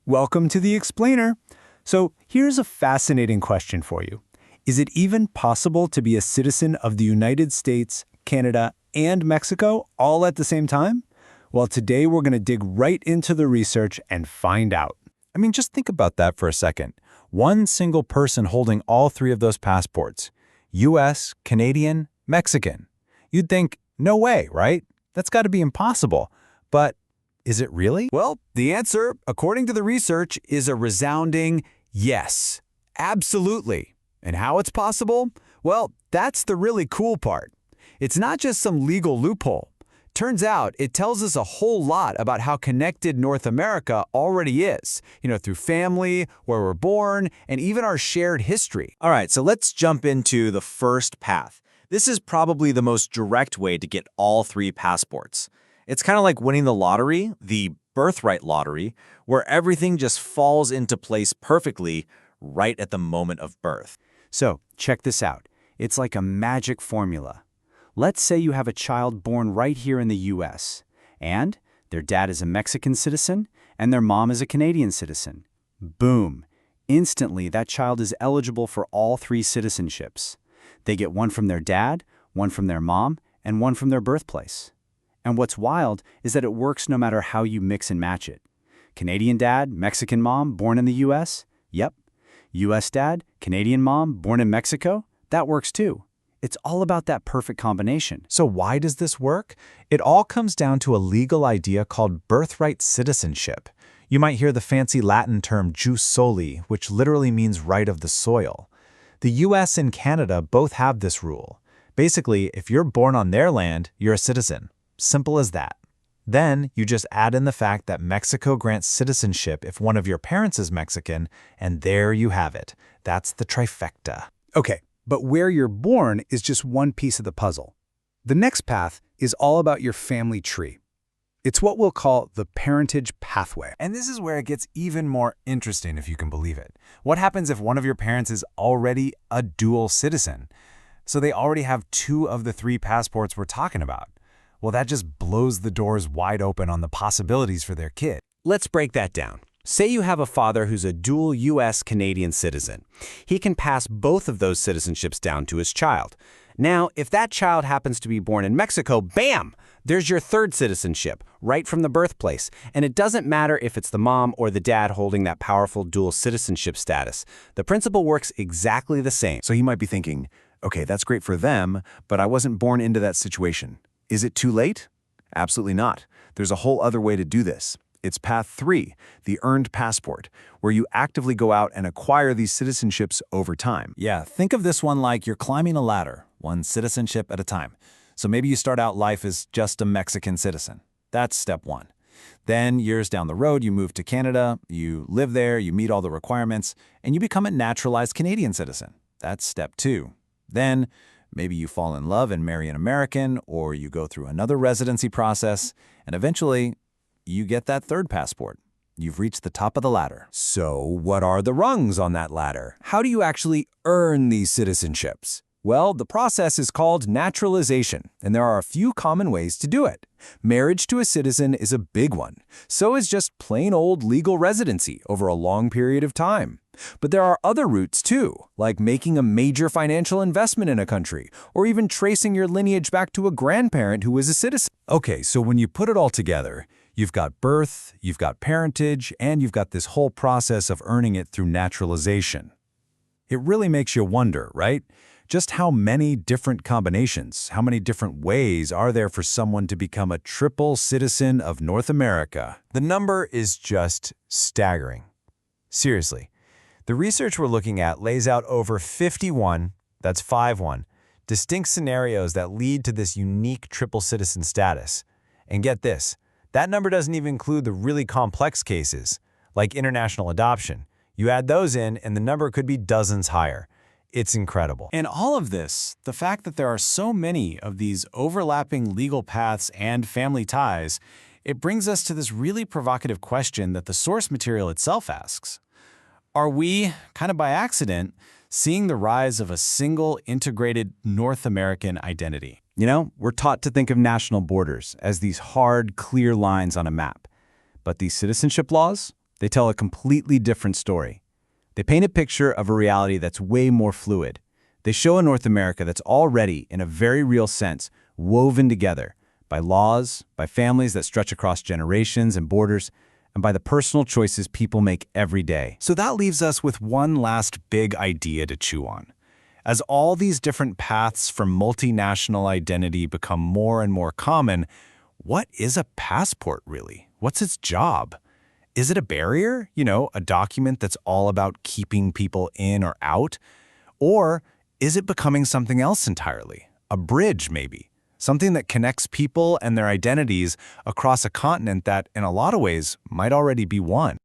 Welcome to the Explainer. So here's a fascinating question for you. Is it even possible to be a citizen of the United States, Canada, and Mexico all at the same time? Well, today we're going to dig right into the research and find out. I mean, just think about that for a second. One single person holding all three of those passports. U.S., Canadian, Mexican. You'd think, no way, right? That's got to be impossible. But is it really? Well, the answer, according to the research, is a resounding yes. Absolutely. And how it's possible? Well, that's the really cool part. It's not just some legal loophole. Turns out it tells us a whole lot about how connected North America already is, through family, where we're born, and even our shared history. All right, so let's jump into the first path. This is probably the most direct way to get all three passports. It's kind of like winning the lottery, the birthright lottery, where everything just falls into place perfectly right at the moment of birth. So check this out. It's like a magic formula. Let's say you have a child born right here in the U.S., and their dad is a Mexican citizen and their mom is a Canadian citizen. Boom! Instantly, that child is eligible for all three citizenships. They get one from their dad, one from their mom, and one from their birthplace. And what's wild is that it works no matter how you mix and match it. Canadian dad, Mexican mom, born in the U.S.? Yep. U.S. dad, Canadian mom, born in Mexico? That works too. It's all about that perfect combination. So why does this work? It all comes down to a legal idea called birthright citizenship. You might hear the fancy Latin term jus soli, which literally means right of the soil. The U.S. and Canada both have this rule. Basically, if you're born on their land, you're a citizen. Simple as that. Then you just add in the fact that Mexico grants citizenship if one of your parents is Mexican, and there you have it. That's the trifecta. Okay, but where you're born is just one piece of the puzzle. The next path is all about your family tree. It's what we'll call the parentage pathway. And this is where it gets even more interesting, if you can believe it. What happens if one of your parents is already a dual citizen? So they already have two of the three passports we're talking about. Well, that just blows the doors wide open on the possibilities for their kid. Let's break that down. Say you have a father who's a dual U.S.-Canadian citizen. He can pass both of those citizenships down to his child. Now, if that child happens to be born in Mexico, bam! There's your third citizenship, right from the birthplace. And it doesn't matter if it's the mom or the dad holding that powerful dual citizenship status. The principle works exactly the same. So he might be thinking, okay, that's great for them, but I wasn't born into that situation. Is it too late? Absolutely not. There's a whole other way to do this. It's path 3, the earned passport, where you actively go out and acquire these citizenships over time. Yeah, think of this one like you're climbing a ladder, one citizenship at a time. So maybe you start out life as just a Mexican citizen. That's step 1. Then years down the road, you move to Canada, you live there, you meet all the requirements, and you become a naturalized Canadian citizen. That's step 2. Then maybe you fall in love and marry an American, or you go through another residency process, and eventually you get that third passport. You've reached the top of the ladder. So what are the rungs on that ladder? How do you actually earn these citizenships? Well, the process is called naturalization, and there are a few common ways to do it. Marriage to a citizen is a big one. So is just plain old legal residency over a long period of time. But there are other routes too, like making a major financial investment in a country, or even tracing your lineage back to a grandparent who was a citizen. Okay, so when you put it all together, you've got birth, you've got parentage, and you've got this whole process of earning it through naturalization. It really makes you wonder, right? Just how many different combinations, how many different ways are there for someone to become a triple citizen of North America? The number is just staggering. Seriously, the research we're looking at lays out over 51, that's 51, distinct scenarios that lead to this unique triple citizen status. And get this, that number doesn't even include the really complex cases, like international adoption. You add those in, and the number could be dozens higher. It's incredible. And all of this, the fact that there are so many of these overlapping legal paths and family ties, it brings us to this really provocative question that the source material itself asks. Are we, kind of by accident, seeing the rise of a single integrated North American identity? You know, we're taught to think of national borders as these hard, clear lines on a map. But these citizenship laws, They tell a completely different story. They paint a picture of a reality that's way more fluid. They show a North America that's already, in a very real sense, woven together by laws, by families that stretch across generations and borders, and by the personal choices people make every day. So that leaves us with one last big idea to chew on. As all these different paths for multinational identity become more and more common, what is a passport really? What's its job? Is it a barrier? A document that's all about keeping people in or out? Or is it becoming something else entirely? A bridge, maybe? Something that connects people and their identities across a continent that, in a lot of ways, might already be one.